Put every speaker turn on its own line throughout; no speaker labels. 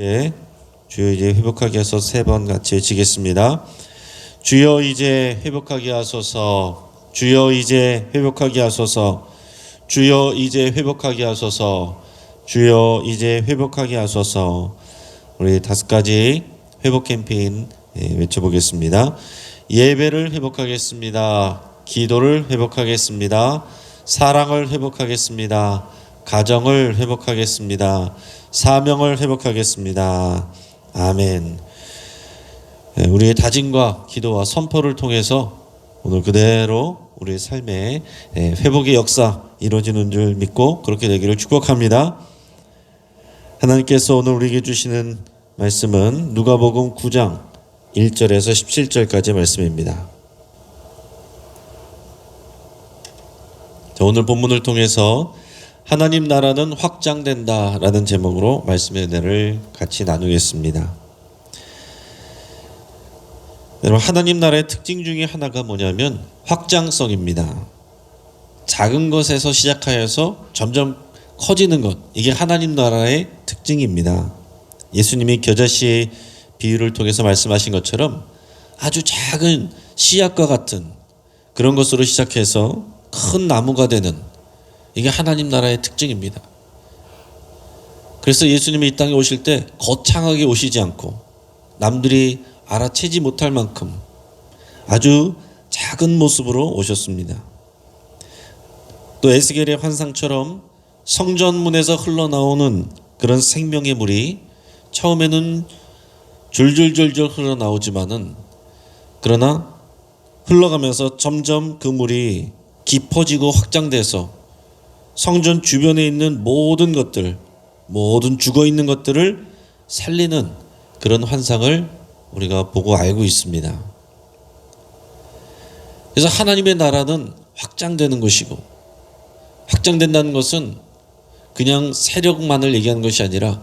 주여 이제 회복하게 하소서 세 번 같이 외치겠습니다. 주여 이제 회복하게 하소서. 주여 이제 회복하게 하소서. 주여 이제 회복하게 하소서. 주여 이제 회복하게 하소서. 우리 5가지 회복 캠페인 외쳐보겠습니다. 예배를 회복하겠습니다. 기도를 회복하겠습니다. 사랑을 회복하겠습니다. 가정을 회복하겠습니다. 사명을 회복하겠습니다. 아멘. 우리의 다짐과 기도와 선포를 통해서 오늘 그대로 우리의 삶에 회복의 역사 이루어지는 줄 믿고 그렇게 되기를 축복합니다. 하나님께서 오늘 우리에게 주시는 말씀은 누가복음 9장 1절에서 17절까지 말씀입니다. 오늘 본문을 통해서 하나님 나라는 확장된다 라는 제목으로 말씀의 은혜를 같이 나누겠습니다. 여러분, 하나님 나라의 특징 중에 하나가 뭐냐면 확장성입니다. 작은 것에서 시작하여서 점점 커지는 것, 이게 하나님 나라의 특징입니다. 예수님이 겨자씨 비유를 통해서 말씀하신 것처럼 아주 작은 씨앗과 같은 그런 것으로 시작해서 큰 나무가 되는, 이게 하나님 나라의 특징입니다. 그래서 예수님이 이 땅에 오실 때 거창하게 오시지 않고 남들이 알아채지 못할 만큼 아주 작은 모습으로 오셨습니다. 또 에스겔의 환상처럼 성전문에서 흘러나오는 그런 생명의 물이 처음에는 줄줄줄줄 흘러나오지만은 그러나 흘러가면서 점점 그 물이 깊어지고 확장돼서 성전 주변에 있는 모든 것들, 모든 죽어있는 것들을 살리는 그런 환상을 우리가 보고 알고 있습니다. 그래서 하나님의 나라는 확장되는 것이고, 확장된다는 것은 그냥 세력만을 얘기하는 것이 아니라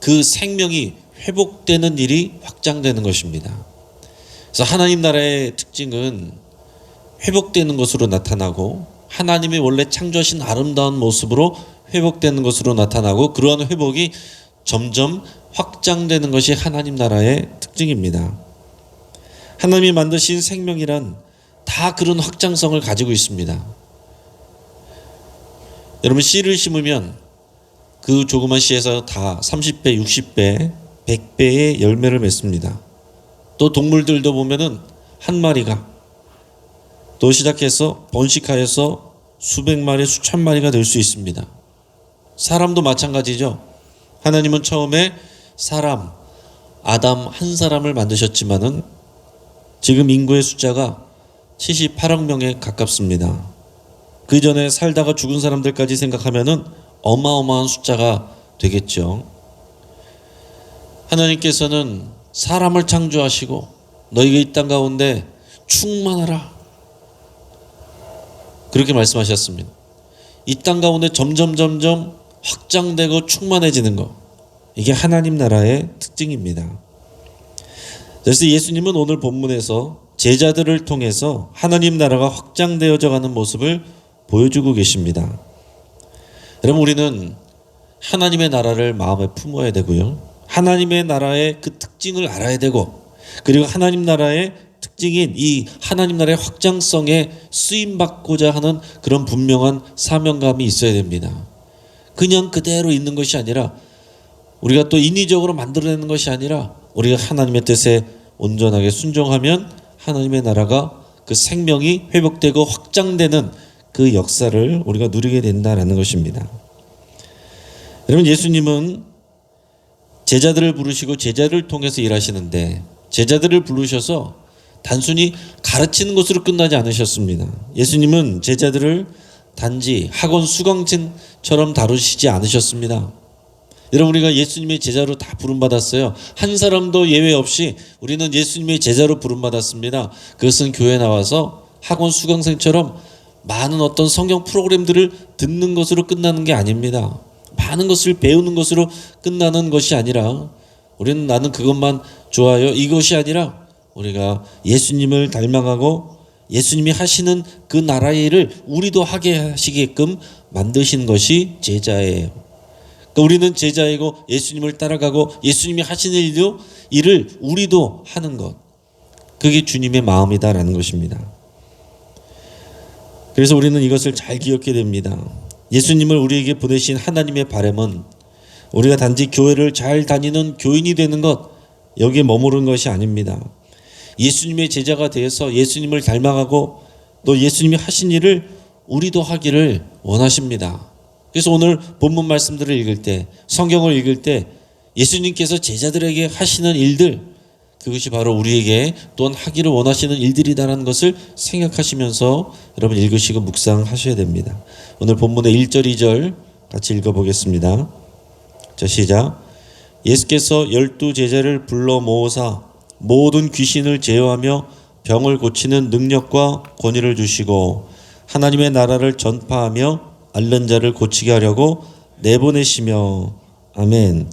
그 생명이 회복되는 일이 확장되는 것입니다. 그래서 하나님 나라의 특징은 회복되는 것으로 나타나고, 하나님이 원래 창조하신 아름다운 모습으로 회복되는 것으로 나타나고, 그러한 회복이 점점 확장되는 것이 하나님 나라의 특징입니다. 하나님이 만드신 생명이란 다 그런 확장성을 가지고 있습니다. 여러분, 씨를 심으면 그 조그만 씨에서 다 30배, 60배, 100배의 열매를 맺습니다. 또 동물들도 보면은 한 마리가 또 시작해서 번식하여서 수백 마리, 수천 마리가 될 수 있습니다. 사람도 마찬가지죠. 하나님은 처음에 사람, 아담 한 사람을 만드셨지만은 지금 인구의 숫자가 78억 명에 가깝습니다. 그 전에 살다가 죽은 사람들까지 생각하면은 어마어마한 숫자가 되겠죠. 하나님께서는 사람을 창조하시고 너희가 이 땅 가운데 충만하라, 그렇게 말씀하셨습니다. 이 땅 가운데 점점 확장되고 충만해지는 것, 이게 하나님 나라의 특징입니다. 그래서 예수님은 오늘 본문에서 제자들을 통해서 하나님 나라가 확장되어져 가는 모습을 보여주고 계십니다. 여러분, 우리는 하나님의 나라를 마음에 품어야 되고요, 하나님의 나라의 그 특징을 알아야 되고, 그리고 하나님 나라의 특징인 이 하나님 나라의 확장성에 쓰임받고자 하는 그런 분명한 사명감이 있어야 됩니다. 그냥 그대로 있는 것이 아니라, 우리가 또 인위적으로 만들어내는 것이 아니라, 우리가 하나님의 뜻에 온전하게 순종하면 하나님의 나라가 그 생명이 회복되고 확장되는 그 역사를 우리가 누리게 된다라는 것입니다. 여러분, 예수님은 제자들을 부르시고 제자들을 통해서 일하시는데, 제자들을 부르셔서 단순히 가르치는 것으로 끝나지 않으셨습니다. 예수님은 제자들을 단지 학원 수강생처럼 다루시지 않으셨습니다. 여러분, 우리가 예수님의 제자로 다 부름받았어요. 한 사람도 예외 없이 우리는 예수님의 제자로 부름받았습니다. 그것은 교회에 나와서 학원 수강생처럼 많은 어떤 성경 프로그램들을 듣는 것으로 끝나는 게 아닙니다. 많은 것을 배우는 것으로 끝나는 것이 아니라, 우리는 나는 그것만 좋아요, 이것이 아니라 우리가 예수님을 닮아가고 예수님이 하시는 그 나라의 일을 우리도 하게 하시게끔 만드신 것이 제자예요. 그러니까 우리는 제자이고 예수님을 따라가고 예수님이 하시는 일을 우리도 하는 것. 그게 주님의 마음이다라는 것입니다. 그래서 우리는 이것을 잘 기억해야 됩니다. 예수님을 우리에게 보내신 하나님의 바람은 우리가 단지 교회를 잘 다니는 교인이 되는 것, 여기에 머무른 것이 아닙니다. 예수님의 제자가 되어서 예수님을 닮아가고 또 예수님이 하신 일을 우리도 하기를 원하십니다. 그래서 오늘 본문 말씀들을 읽을 때, 성경을 읽을 때 예수님께서 제자들에게 하시는 일들, 그것이 바로 우리에게 또한 하기를 원하시는 일들이다라는 것을 생각하시면서 여러분 읽으시고 묵상하셔야 됩니다. 오늘 본문의 1절 2절 같이 읽어보겠습니다. 자, 시작. 예수께서 12 제자를 불러 모으사 모든 귀신을 제어하며 병을 고치는 능력과 권위를 주시고 하나님의 나라를 전파하며 앓는 자를 고치게 하려고 내보내시며. 아멘.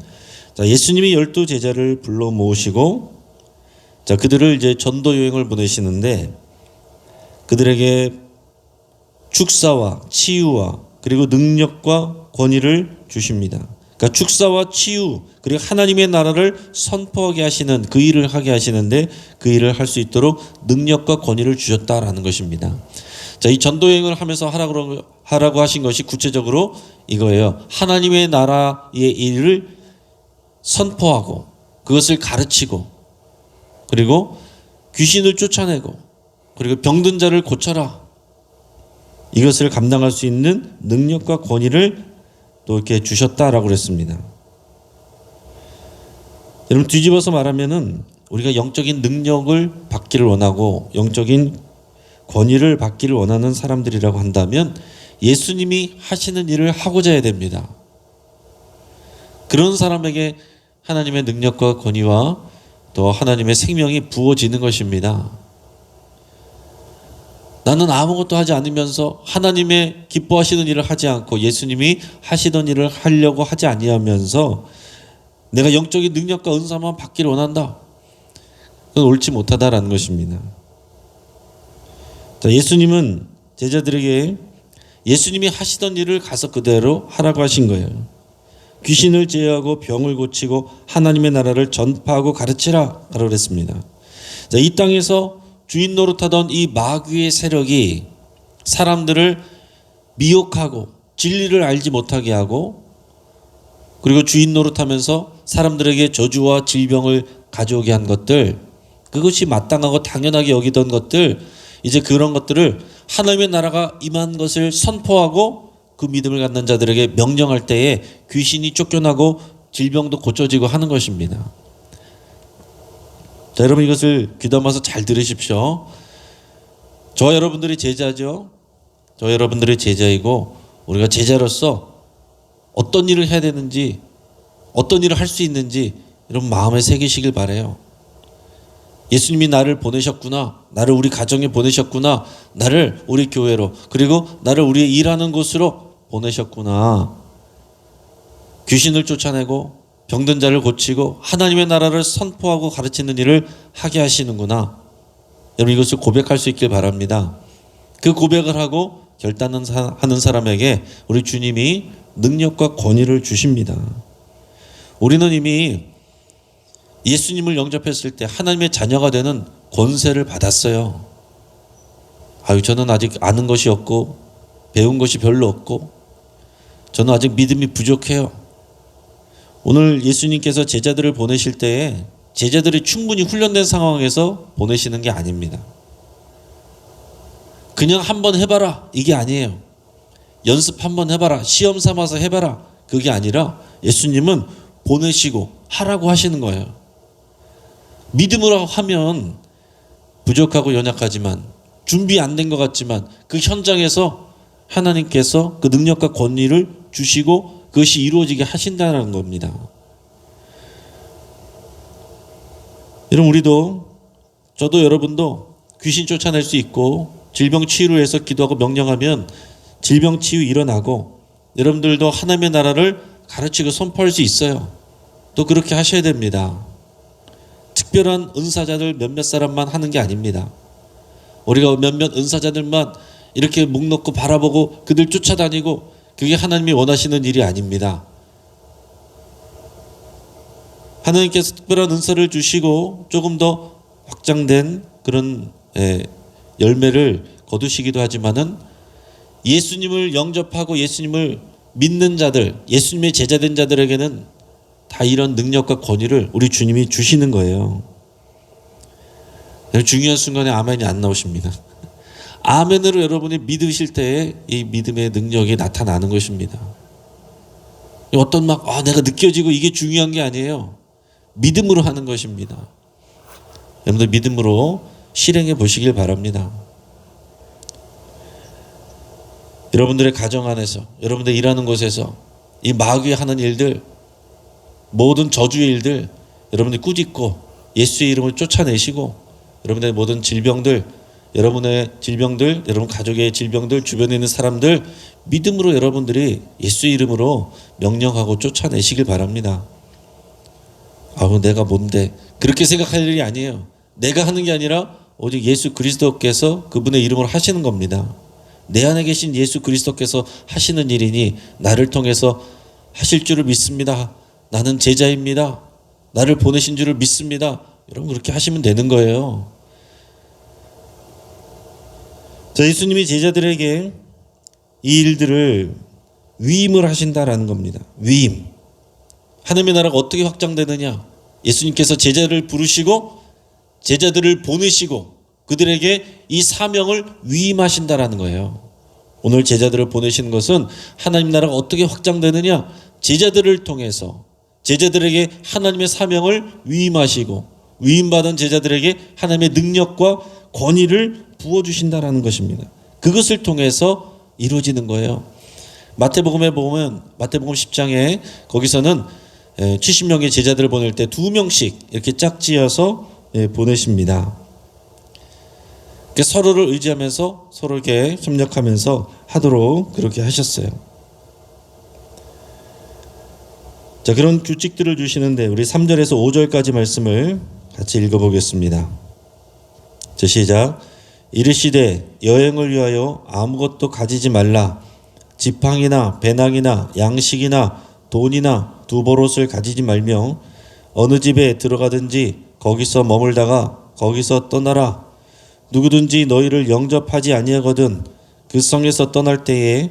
자, 예수님이 12 제자를 불러 모으시고 자, 그들을 이제 전도 여행을 보내시는데 그들에게 축사와 치유와 그리고 능력과 권위를 주십니다. 그러니까 축사와 치유 그리고 하나님의 나라를 선포하게 하시는 그 일을 하게 하시는데 그 일을 할 수 있도록 능력과 권위를 주셨다라는 것입니다. 자, 이 전도 여행을 하면서 하라고 하신 것이 구체적으로 이거예요. 하나님의 나라의 일을 선포하고 그것을 가르치고 그리고 귀신을 쫓아내고 그리고 병든 자를 고쳐라. 이것을 감당할 수 있는 능력과 권위를 또 이렇게 주셨다라고 그랬습니다. 여러분 뒤집어서 말하면은 우리가 영적인 능력을 받기를 원하고 영적인 권위를 받기를 원하는 사람들이라고 한다면 예수님이 하시는 일을 하고자 해야 됩니다. 그런 사람에게 하나님의 능력과 권위와 또 하나님의 생명이 부어지는 것입니다. 나는 아무것도 하지 않으면서 하나님의 기뻐하시는 일을 하지 않고 예수님이 하시던 일을 하려고 하지 아니하면서 내가 영적인 능력과 은사만 받기를 원한다. 그건 옳지 못하다라는 것입니다. 자, 예수님은 제자들에게 예수님이 하시던 일을 가서 그대로 하라고 하신 거예요. 귀신을 제어하고 병을 고치고 하나님의 나라를 전파하고 가르치라 라고 그랬습니다. 자, 이 땅에서 주인 노릇하던 이 마귀의 세력이 사람들을 미혹하고 진리를 알지 못하게 하고 그리고 주인 노릇하면서 사람들에게 저주와 질병을 가져오게 한 것들, 그것이 마땅하고 당연하게 여기던 것들, 이제 그런 것들을 하나님의 나라가 임한 것을 선포하고 그 믿음을 갖는 자들에게 명령할 때에 귀신이 쫓겨나고 질병도 고쳐지고 하는 것입니다. 자, 여러분 이것을 귀담아서 잘 들으십시오. 저와 여러분들이 제자죠. 저와 여러분들이 제자이고 우리가 제자로서 어떤 일을 해야 되는지 어떤 일을 할 수 있는지 여러분 마음에 새기시길 바라요. 예수님이 나를 보내셨구나. 나를 우리 가정에 보내셨구나. 나를 우리 교회로 그리고 나를 우리 일하는 곳으로 보내셨구나. 귀신을 쫓아내고 병든 자를 고치고 하나님의 나라를 선포하고 가르치는 일을 하게 하시는구나. 여러분 이것을 고백할 수 있길 바랍니다. 그 고백을 하고 결단하는 사람에게 우리 주님이 능력과 권위를 주십니다. 우리는 이미 예수님을 영접했을 때 하나님의 자녀가 되는 권세를 받았어요. 저는 아직 아는 것이 없고 배운 것이 별로 없고 저는 아직 믿음이 부족해요. 오늘 예수님께서 제자들을 보내실 때에 제자들이 충분히 훈련된 상황에서 보내시는 게 아닙니다. 그냥 한번 해봐라 이게 아니에요. 연습 한번 해봐라, 시험 삼아서 해봐라, 그게 아니라 예수님은 보내시고 하라고 하시는 거예요. 믿음으로 하면 부족하고 연약하지만 준비 안 된 것 같지만 그 현장에서 하나님께서 그 능력과 권위를 주시고 그것이 이루어지게 하신다는 겁니다. 여러분 우리도 저도 여러분도 귀신 쫓아낼 수 있고 질병 치유를 위해서 기도하고 명령하면 질병 치유 일어나고 여러분들도 하나님의 나라를 가르치고 선포할 수 있어요. 또 그렇게 하셔야 됩니다. 특별한 은사자들 몇몇 사람만 하는 게 아닙니다. 우리가 몇몇 은사자들만 이렇게 목 놓고 바라보고 그들 쫓아다니고 그게 하나님이 원하시는 일이 아닙니다. 하나님께서 특별한 은사를 주시고 조금 더 확장된 그런 열매를 거두시기도 하지만은 예수님을 영접하고 예수님을 믿는 자들, 예수님의 제자된 자들에게는 다 이런 능력과 권위를 우리 주님이 주시는 거예요. 중요한 순간에 아멘이 안 나오십니다. 아멘으로 여러분이 믿으실 때에 이 믿음의 능력이 나타나는 것입니다. 어떤 내가 느껴지고 이게 중요한 게 아니에요. 믿음으로 하는 것입니다. 여러분들 믿음으로 실행해 보시길 바랍니다. 여러분들의 가정 안에서, 여러분들 일하는 곳에서 이 마귀가 하는 일들, 모든 저주의 일들 여러분들이 꾸짖고 예수의 이름을 쫓아내시고 여러분들의 모든 질병들, 여러분의 질병들, 여러분 가족의 질병들, 주변에 있는 사람들 믿음으로 여러분들이 예수의 이름으로 명령하고 쫓아내시길 바랍니다. 내가 뭔데? 그렇게 생각할 일이 아니에요. 내가 하는 게 아니라 오직 예수 그리스도께서 그분의 이름으로 하시는 겁니다. 내 안에 계신 예수 그리스도께서 하시는 일이니 나를 통해서 하실 줄을 믿습니다. 나는 제자입니다. 나를 보내신 줄을 믿습니다. 여러분 그렇게 하시면 되는 거예요. 자, 예수님이 제자들에게 이 일들을 위임을 하신다라는 겁니다. 위임. 하나님의 나라가 어떻게 확장되느냐? 예수님께서 제자를 부르시고 제자들을 보내시고 그들에게 이 사명을 위임하신다라는 거예요. 오늘 제자들을 보내시는 것은 하나님 나라가 어떻게 확장되느냐? 제자들을 통해서 제자들에게 하나님의 사명을 위임하시고 위임받은 제자들에게 하나님의 능력과 권위를 부어주신다라는 것입니다. 그것을 통해서 이루어지는 거예요. 마태복음에 보면 마태복음 10장에 거기서는 70명의 제자들을 보낼 때 2명씩 이렇게 짝지어서 보내십니다. 서로를 의지하면서 서로에게 협력하면서 하도록 그렇게 하셨어요. 자, 그런 규칙들을 주시는데 우리 3절에서 5절까지 말씀을 같이 읽어보겠습니다. 자, 시작. 이르시되 여행을 위하여 아무것도 가지지 말라. 지팡이나 배낭이나 양식이나 돈이나 두보롯을 가지지 말며 어느 집에 들어가든지 거기서 머물다가 거기서 떠나라. 누구든지 너희를 영접하지 아니하거든 그 성에서 떠날 때에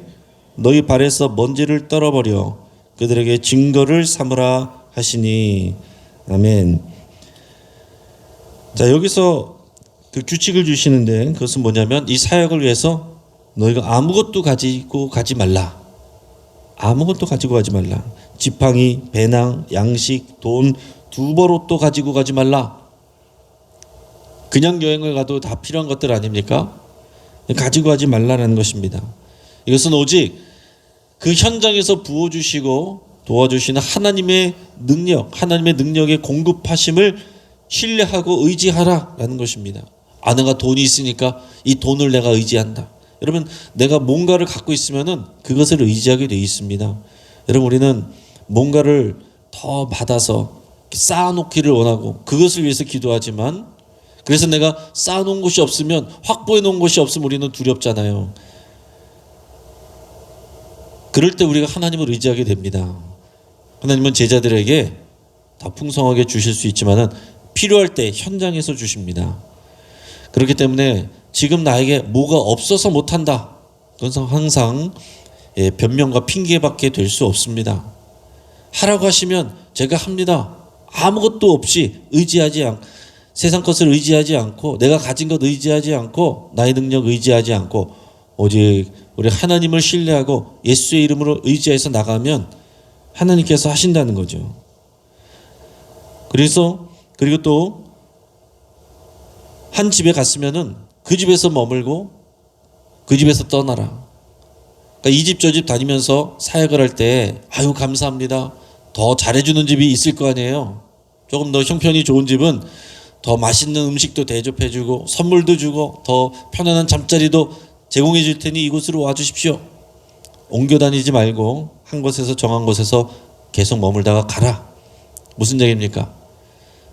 너희 발에서 먼지를 떨어버려 그들에게 증거를 삼으라 하시니. 아멘. 자, 여기서 그 규칙을 주시는데 그것은 뭐냐면 이 사역을 위해서 너희가 아무것도 가지고 가지 말라. 아무것도 가지고 가지 말라. 지팡이, 배낭, 양식, 돈, 두보롯도 가지고 가지 말라. 그냥 여행을 가도 다 필요한 것들 아닙니까? 가지고 가지 말라는 것입니다. 이것은 오직 그 현장에서 부어주시고 도와주시는 하나님의 능력, 하나님의 능력의 공급하심을 신뢰하고 의지하라라는 것입니다. 내가 돈이 있으니까 이 돈을 내가 의지한다. 여러분, 내가 뭔가를 갖고 있으면은 그것을 의지하게 돼 있습니다. 여러분, 우리는 뭔가를 더 받아서 쌓아놓기를 원하고 그것을 위해서 기도하지만, 그래서 내가 쌓아놓은 곳이 없으면, 확보해 놓은 곳이 없으면 우리는 두렵잖아요. 그럴 때 우리가 하나님을 의지하게 됩니다. 하나님은 제자들에게 더 풍성하게 주실 수 있지만은 필요할 때 현장에서 주십니다. 그렇기 때문에 지금 나에게 뭐가 없어서 못한다, 그건 항상 변명과 핑계밖에 될 수 없습니다. 하라고 하시면 제가 합니다. 아무것도 없이 세상 것을 의지하지 않고, 내가 가진 것 의지하지 않고, 나의 능력 의지하지 않고, 오직 우리 하나님을 신뢰하고 예수의 이름으로 의지해서 나가면 하나님께서 하신다는 거죠. 그리고 또 한 집에 갔으면은 그 집에서 머물고 그 집에서 떠나라. 그러니까 이 집 저 집 다니면서 사역을 할 때 아유 감사합니다, 더 잘해주는 집이 있을 거 아니에요. 조금 더 형편이 좋은 집은 더 맛있는 음식도 대접해주고 선물도 주고 더 편안한 잠자리도 제공해 줄 테니 이곳으로 와주십시오. 옮겨 다니지 말고 한 곳에서, 정한 곳에서 계속 머물다가 가라. 무슨 얘기입니까?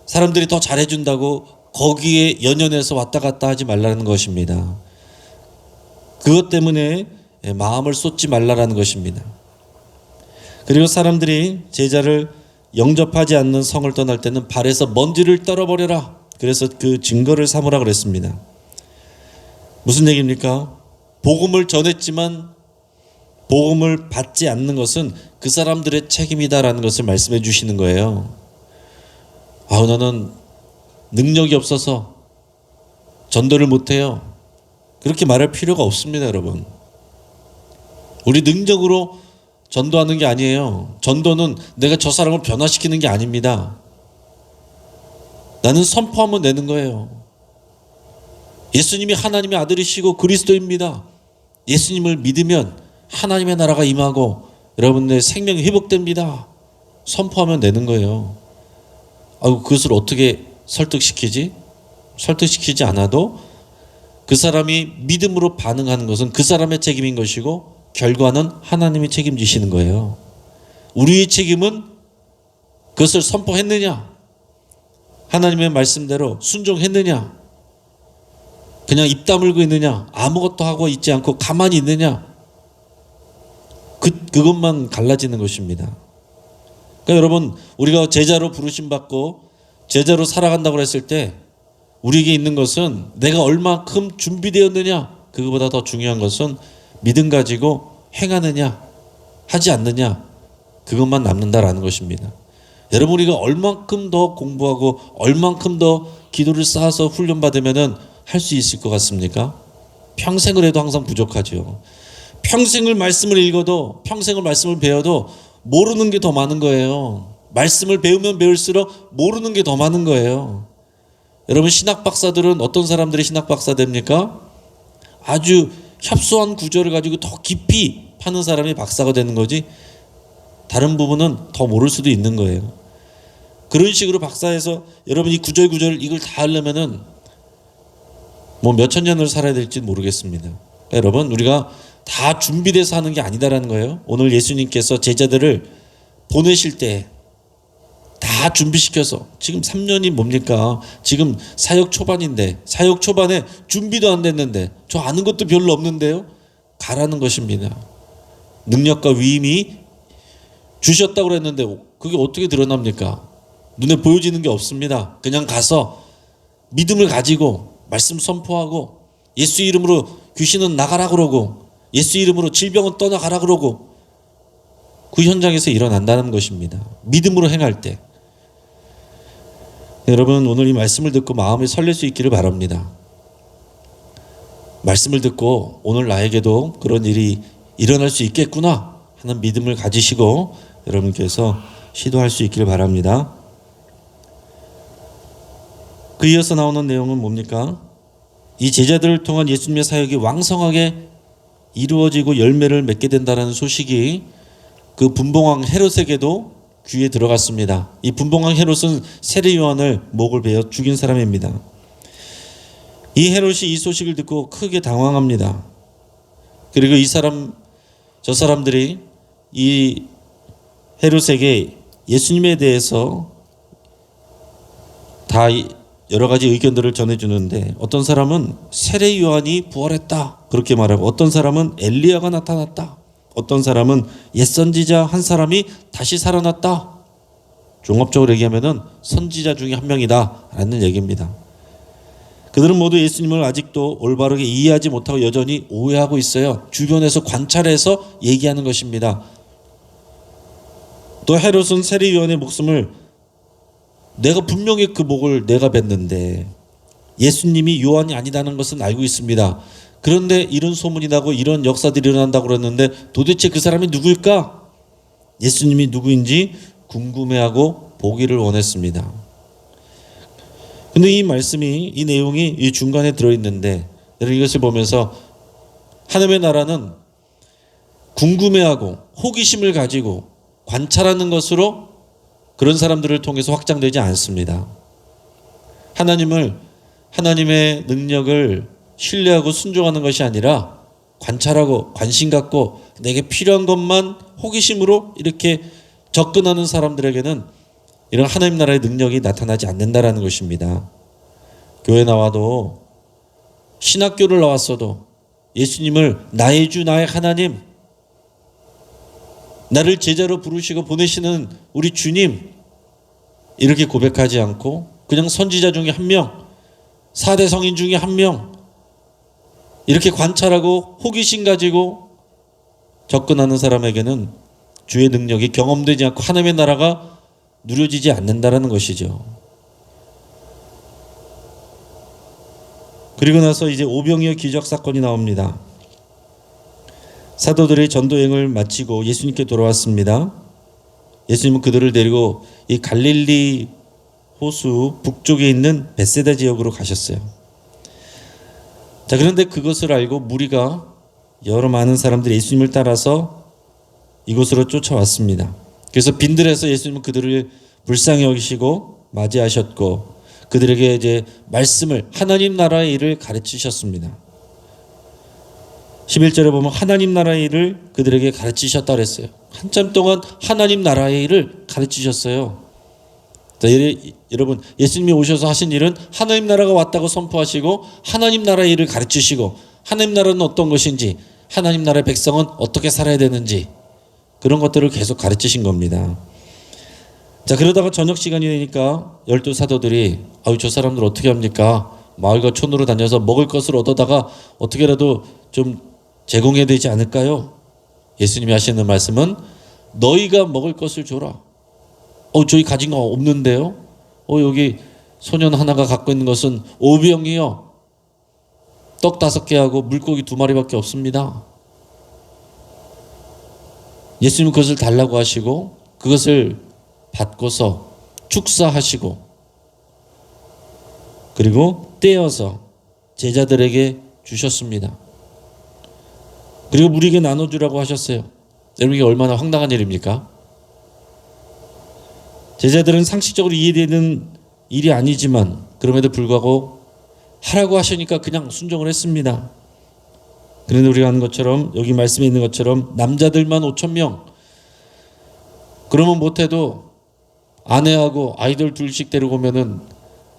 사람들이 더 잘해준다고 거기에 연연해서 왔다 갔다 하지 말라는 것입니다. 그것 때문에 마음을 쏟지 말라는 것입니다. 그리고 사람들이 제자를 영접하지 않는 성을 떠날 때는 발에서 먼지를 떨어버려라. 그래서 그 증거를 삼으라 그랬습니다. 무슨 얘기입니까? 복음을 전했지만 복음을 받지 않는 것은 그 사람들의 책임이다라는 것을 말씀해 주시는 거예요. 나는 능력이 없어서 전도를 못해요. 그렇게 말할 필요가 없습니다, 여러분. 우리 능력으로 전도하는 게 아니에요. 전도는 내가 저 사람을 변화시키는 게 아닙니다. 나는 선포하면 되는 거예요. 예수님이 하나님의 아들이시고 그리스도입니다. 예수님을 믿으면 하나님의 나라가 임하고 여러분의 생명이 회복됩니다. 선포하면 되는 거예요. 그것을 어떻게 설득시키지? 설득시키지 않아도 그 사람이 믿음으로 반응하는 것은 그 사람의 책임인 것이고 결과는 하나님이 책임지시는 거예요. 우리의 책임은 그것을 선포했느냐? 하나님의 말씀대로 순종했느냐? 그냥 입 다물고 있느냐? 아무것도 하고 있지 않고 가만히 있느냐? 그것만 갈라지는 것입니다. 그러니까 여러분, 우리가 제자로 부르심 받고 제자로 살아간다고 했을 때 우리에게 있는 것은 내가 얼마큼 준비되었느냐? 그거보다 더 중요한 것은 믿음 가지고 행하느냐 하지 않느냐, 그것만 남는다라는 것입니다. 여러분, 우리가 얼만큼 더 공부하고 얼만큼 더 기도를 쌓아서 훈련받으면 할 수 있을 것 같습니까? 평생을 해도 항상 부족하죠. 평생을 말씀을 읽어도 평생을 말씀을 배워도 모르는 게 더 많은 거예요. 말씀을 배우면 배울수록 모르는 게 더 많은 거예요. 여러분, 신학 박사들은 어떤 사람들이 신학 박사 됩니까? 아주 협소한 구조를 가지고 더 깊이 파는 사람이 박사가 되는 거지, 다른 부분은 더 모를 수도 있는 거예요. 그런 식으로 박사해서 여러분이 구절구절 이걸 다 하려면은 몇천 년을 살아야 될지 모르겠습니다. 그러니까 여러분, 우리가 다 준비돼서 하는 게 아니다라는 거예요. 오늘 예수님께서 제자들을 보내실 때 다 준비시켜서, 지금 3년이 뭡니까? 지금 사역 초반인데, 사역 초반에 준비도 안 됐는데 저 아는 것도 별로 없는데요, 가라는 것입니다. 능력과 위임이 주셨다고 그랬는데 그게 어떻게 드러납니까? 눈에 보여지는 게 없습니다. 그냥 가서 믿음을 가지고 말씀 선포하고 예수 이름으로 귀신은 나가라 그러고 예수 이름으로 질병은 떠나가라 그러고 그 현장에서 일어난다는 것입니다. 믿음으로 행할 때. 여러분, 오늘 이 말씀을 듣고 마음이 설렐 수 있기를 바랍니다. 말씀을 듣고 오늘 나에게도 그런 일이 일어날 수 있겠구나 하는 믿음을 가지시고 여러분께서 시도할 수 있기를 바랍니다. 그 이어서 나오는 내용은 뭡니까? 이 제자들을 통한 예수님의 사역이 왕성하게 이루어지고 열매를 맺게 된다는 소식이 그 분봉왕 헤롯에게도 귀에 들어갔습니다. 이 분봉왕 헤롯은 세례 요한을 목을 베어 죽인 사람입니다. 이 헤롯이 이 소식을 듣고 크게 당황합니다. 그리고 저 사람들이 이 헤롯에게 예수님에 대해서 다 여러 가지 의견들을 전해주는데, 어떤 사람은 세례 요한이 부활했다 그렇게 말하고, 어떤 사람은 엘리야가 나타났다, 어떤 사람은 옛 선지자 한 사람이 다시 살아났다. 종합적으로 얘기하면은 선지자 중에 한 명이다 라는 얘기입니다. 그들은 모두 예수님을 아직도 올바르게 이해하지 못하고 여전히 오해하고 있어요. 주변에서 관찰해서 얘기하는 것입니다. 또 헤롯은 세례 요한의 목숨을, 내가 분명히 그 목을 내가 뱉는데 예수님이 요한이 아니다는 것은 알고 있습니다. 그런데 이런 소문이 나고 이런 역사들이 일어난다고 그랬는데 도대체 그 사람이 누구일까? 예수님이 누구인지 궁금해하고 보기를 원했습니다. 근데 이 말씀이, 이 내용이 이 중간에 들어있는데, 여러분 이것을 보면서 하나님의 나라는 궁금해하고 호기심을 가지고 관찰하는 것으로 그런 사람들을 통해서 확장되지 않습니다. 하나님의 능력을 신뢰하고 순종하는 것이 아니라 관찰하고 관심 갖고 내게 필요한 것만 호기심으로 이렇게 접근하는 사람들에게는 이런 하나님 나라의 능력이 나타나지 않는다라는 것입니다. 교회 나와도, 신학교를 나왔어도 예수님을 나의 주 나의 하나님, 나를 제자로 부르시고 보내시는 우리 주님, 이렇게 고백하지 않고 그냥 선지자 중에 한 명, 4대 성인 중에 한 명, 이렇게 관찰하고 호기심 가지고 접근하는 사람에게는 주의 능력이 경험되지 않고 하나님의 나라가 누려지지 않는다라는 것이죠. 그리고 나서 이제 오병이어 기적 사건이 나옵니다. 사도들이 전도여행을 마치고 예수님께 돌아왔습니다. 예수님은 그들을 데리고 이 갈릴리 호수 북쪽에 있는 벳세다 지역으로 가셨어요. 자, 그런데 그것을 알고 무리가 여러 많은 사람들이 예수님을 따라서 이곳으로 쫓아왔습니다. 그래서 빈들에서 예수님은 그들을 불쌍히 여기시고 맞이하셨고 그들에게 이제 말씀을, 하나님 나라의 일을 가르치셨습니다. 11절에 보면 하나님 나라의 일을 그들에게 가르치셨다 그랬어요. 한참 동안 하나님 나라의 일을 가르치셨어요. 자, 여러분, 예수님이 오셔서 하신 일은 하나님 나라가 왔다고 선포하시고 하나님 나라의 일을 가르치시고 하나님 나라는 어떤 것인지, 하나님 나라의 백성은 어떻게 살아야 되는지 그런 것들을 계속 가르치신 겁니다. 자, 그러다가 저녁 시간이 되니까 12 사도들이 저 사람들 어떻게 합니까? 마을과 촌으로 다녀서 먹을 것을 얻어다가 어떻게라도 좀 제공해야 되지 않을까요? 예수님이 하시는 말씀은 너희가 먹을 것을 줘라. 저희 가진 거 없는데요? 여기 소년 하나가 갖고 있는 것은 5병이요. 떡 5개하고 물고기 2마리밖에 없습니다. 예수님은 그것을 달라고 하시고 그것을 받고서 축사하시고 그리고 떼어서 제자들에게 주셨습니다. 그리고 우리에게 나눠주라고 하셨어요. 여러분, 이게 얼마나 황당한 일입니까? 제자들은 상식적으로 이해되는 일이 아니지만 그럼에도 불구하고 하라고 하시니까 그냥 순종을 했습니다. 그런데 우리가 아는 것처럼 여기 말씀에 있는 것처럼 남자들만 5,000명, 그러면 못해도 아내하고 아이들 둘씩 데리고 오면은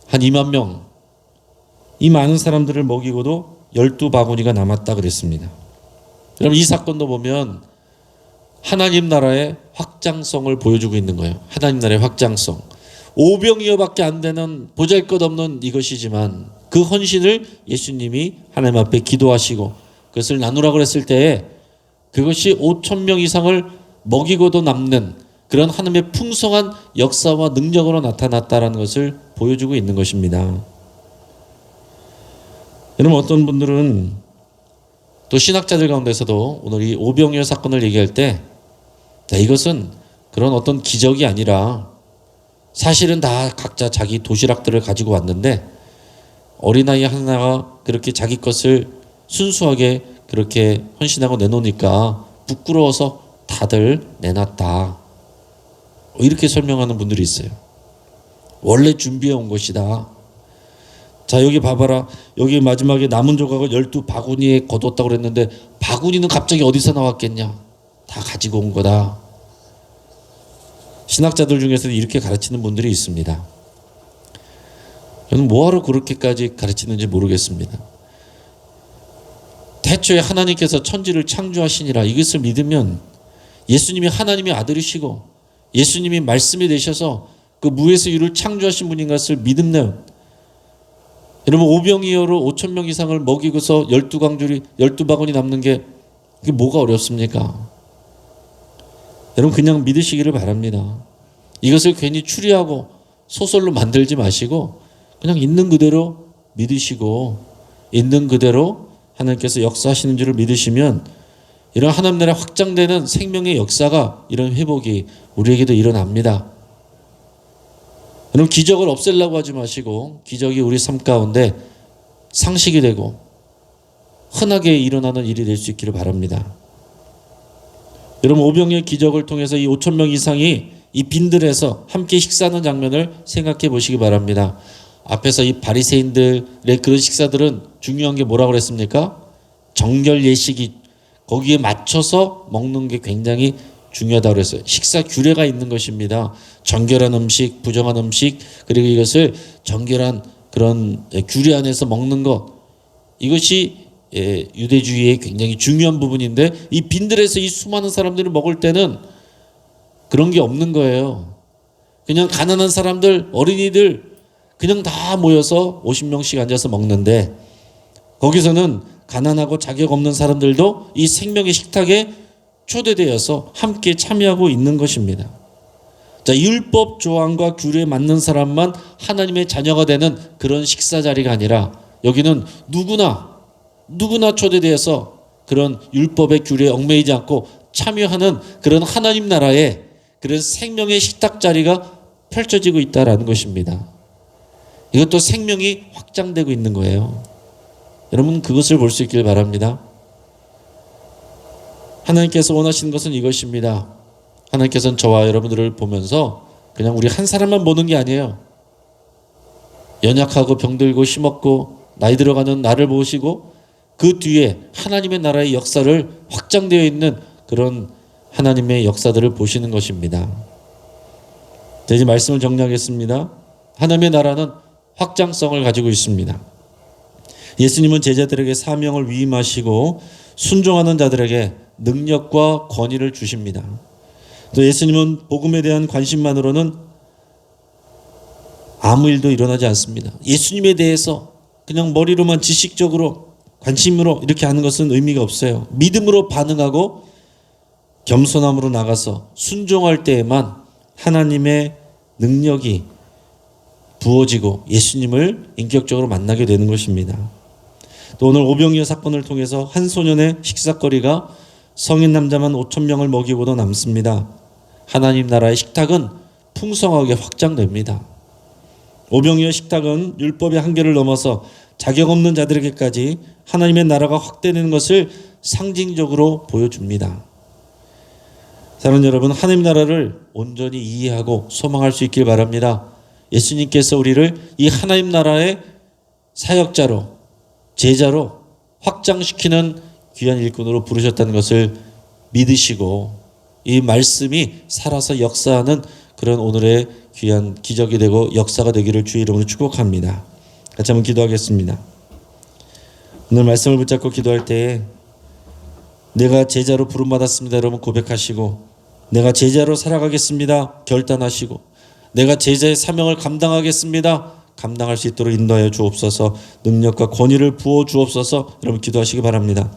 한 2만 명, 이 많은 사람들을 먹이고도 12바구니가 남았다 그랬습니다. 여러분, 이 사건도 보면 하나님 나라의 확장성을 보여주고 있는 거예요. 하나님 나라의 확장성. 5병이어밖에 안 되는 보잘것없는 이것이지만 그 헌신을 예수님이 하나님 앞에 기도하시고 그것을 나누라고 했을 때에 그것이 5,000명 이상을 먹이고도 남는 그런 하나님의 풍성한 역사와 능력으로 나타났다는 것을 보여주고 있는 것입니다. 여러분, 어떤 분들은 또 신학자들 가운데서도 오늘 이 오병이어 사건을 얘기할 때 이것은 그런 어떤 기적이 아니라 사실은 다 각자 자기 도시락들을 가지고 왔는데 어린아이 하나가 그렇게 자기 것을 순수하게 그렇게 헌신하고 내놓으니까 부끄러워서 다들 내놨다, 이렇게 설명하는 분들이 있어요. 원래 준비해 온 것이다. 자, 여기 봐봐라. 여기 마지막에 남은 조각을 12바구니에 거뒀다고 그랬는데 바구니는 갑자기 어디서 나왔겠냐? 다 가지고 온 거다. 신학자들 중에서도 이렇게 가르치는 분들이 있습니다. 저는 뭐하러 그렇게까지 가르치는지 모르겠습니다. 태초에 하나님께서 천지를 창조하시니라 이것을 믿으면 예수님이 하나님의 아들이시고 예수님이 말씀이 되셔서 그 무에서 유를 창조하신 분인 것을 믿으면, 여러분, 오병이어로 5,000명 이상을 먹이고서 12바구니 남는 게 그게 뭐가 어렵습니까? 여러분, 그냥 믿으시기를 바랍니다. 이것을 괜히 추리하고 소설로 만들지 마시고 그냥 있는 그대로 믿으시고 있는 그대로 하나님께서 역사하시는 줄을 믿으시면 이런 하나님 나라 확장되는 생명의 역사가, 이런 회복이 우리에게도 일어납니다. 여러분, 기적을 없애려고 하지 마시고 기적이 우리 삶 가운데 상식이 되고 흔하게 일어나는 일이 될 수 있기를 바랍니다. 여러분, 오병이어 기적을 통해서 이 5,000명 이상이 이 빈들에서 함께 식사하는 장면을 생각해 보시기 바랍니다. 앞에서 이 바리새인들의 그런 식사들은 중요한 게 뭐라고 그랬습니까? 정결 예식이 거기에 맞춰서 먹는 게 굉장히 중요하다고 그랬어요. 식사 규례가 있는 것입니다. 정결한 음식, 부정한 음식, 그리고 이것을 정결한 그런 규례 안에서 먹는 것, 이것이 유대주의의 굉장히 중요한 부분인데 이 빈들에서 이 수많은 사람들이 먹을 때는 그런 게 없는 거예요. 그냥 가난한 사람들, 어린이들 그냥 다 모여서 50명씩 앉아서 먹는데 거기서는 가난하고 자격 없는 사람들도 이 생명의 식탁에 초대되어서 함께 참여하고 있는 것입니다. 자, 율법 조항과 규례에 맞는 사람만 하나님의 자녀가 되는 그런 식사 자리가 아니라 여기는 누구나 초대되어서 그런 율법의 규례에 얽매이지 않고 참여하는 그런 하나님 나라의 그런 생명의 식탁 자리가 펼쳐지고 있다라는 것입니다. 이것도 생명이 확장되고 있는 거예요. 여러분 그것을 볼 수 있길 바랍니다. 하나님께서 원하시는 것은 이것입니다. 하나님께서는 저와 여러분들을 보면서 그냥 우리 한 사람만 보는 게 아니에요. 연약하고 병들고 힘없고 나이 들어가는 나를 보시고 그 뒤에 하나님의 나라의 역사를 확장되어 있는 그런 하나님의 역사들을 보시는 것입니다. 이제 말씀을 정리하겠습니다. 하나님의 나라는 확장성을 가지고 있습니다. 예수님은 제자들에게 사명을 위임하시고 순종하는 자들에게 능력과 권위를 주십니다. 또 예수님은 복음에 대한 관심만으로는 아무 일도 일어나지 않습니다. 예수님에 대해서 그냥 머리로만 지식적으로 관심으로 이렇게 하는 것은 의미가 없어요. 믿음으로 반응하고 겸손함으로 나가서 순종할 때에만 하나님의 능력이 부어지고 예수님을 인격적으로 만나게 되는 것입니다. 또 오늘 오병이어 사건을 통해서 한 소년의 식사거리가 성인 남자만 5,000명을 먹이고도 남습니다. 하나님 나라의 식탁은 풍성하게 확장됩니다. 오병이어 식탁은 율법의 한계를 넘어서 자격 없는 자들에게까지 하나님의 나라가 확대되는 것을 상징적으로 보여줍니다. 사랑하는 여러분, 하나님 나라를 온전히 이해하고 소망할 수 있길 바랍니다. 예수님께서 우리를 이 하나님 나라의 사역자로, 제자로 확장시키는 귀한 일꾼으로 부르셨다는 것을 믿으시고 이 말씀이 살아서 역사하는 그런 오늘의 귀한 기적이 되고 역사가 되기를 주의 이름으로 축복합니다. 같이 한번 기도하겠습니다. 오늘 말씀을 붙잡고 기도할 때에 내가 제자로 부름받았습니다 여러분 고백하시고 내가 제자로 살아가겠습니다 결단하시고 내가 제자의 사명을 감당하겠습니다 감당할 수 있도록 인도하여 주옵소서. 능력과 권위를 부어 주옵소서. 여러분 기도하시기 바랍니다.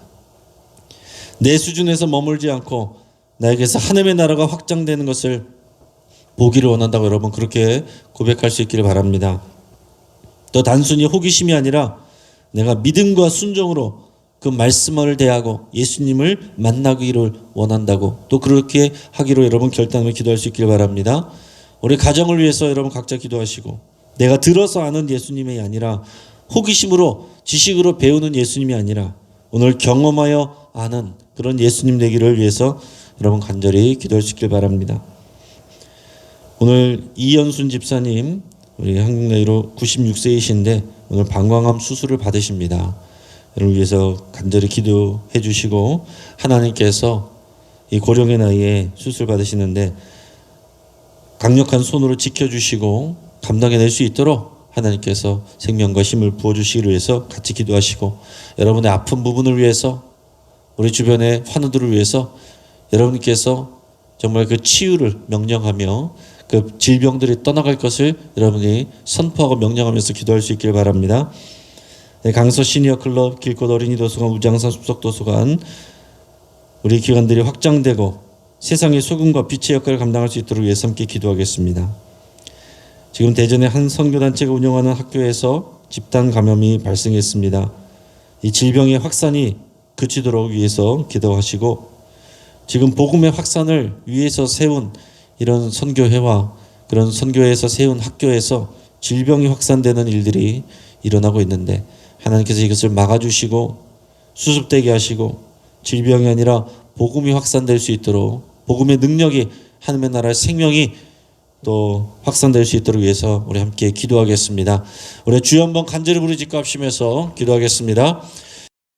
내 수준에서 머물지 않고 나에게서 하나님의 나라가 확장되는 것을 보기를 원한다고 여러분 그렇게 고백할 수 있기를 바랍니다. 또 단순히 호기심이 아니라 내가 믿음과 순종으로 그 말씀을 대하고 예수님을 만나기를 원한다고 또 그렇게 하기로 여러분 결단하며 기도할 수 있기를 바랍니다. 우리 가정을 위해서 여러분 각자 기도하시고 내가 들어서 아는 예수님이 아니라 호기심으로 지식으로 배우는 예수님이 아니라 오늘 경험하여 아는 그런 예수님 되기를 위해서 여러분 간절히 기도할 수 있길 바랍니다. 오늘 이연순 집사님 우리 한국 나이로 96세이신데 오늘 방광암 수술을 받으십니다. 여러분 위해서 간절히 기도해 주시고 하나님께서 이 고령의 나이에 수술 받으시는데 강력한 손으로 지켜주시고 감당해낼 수 있도록 하나님께서 생명과 힘을 부어주시기 위해서 같이 기도하시고 여러분의 아픈 부분을 위해서 우리 주변의 환우들을 위해서 여러분께서 정말 그 치유를 명령하며 그 질병들이 떠나갈 것을 여러분이 선포하고 명령하면서 기도할 수 있기를 바랍니다. 네, 강서 시니어 클럽, 길꽃 어린이 도서관, 우장산 숲속 도서관 우리 기관들이 확장되고 세상의 소금과 빛의 역할을 감당할 수 있도록 위해서 함께 기도하겠습니다. 지금 대전의 한 선교단체가 운영하는 학교에서 집단 감염이 발생했습니다. 이 질병의 확산이 그치도록 위해서 기도하시고 지금 복음의 확산을 위해서 세운 이런 선교회와 그런 선교회에서 세운 학교에서 질병이 확산되는 일들이 일어나고 있는데 하나님께서 이것을 막아주시고 수습되게 하시고 질병이 아니라 복음이 확산될 수 있도록 복음의 능력이 하나님의 나라의 생명이 또 확산될 수 있도록 위해서 우리 함께 기도하겠습니다. 우리 주여 한번 간절히 부르짖고 합심해서 기도하겠습니다.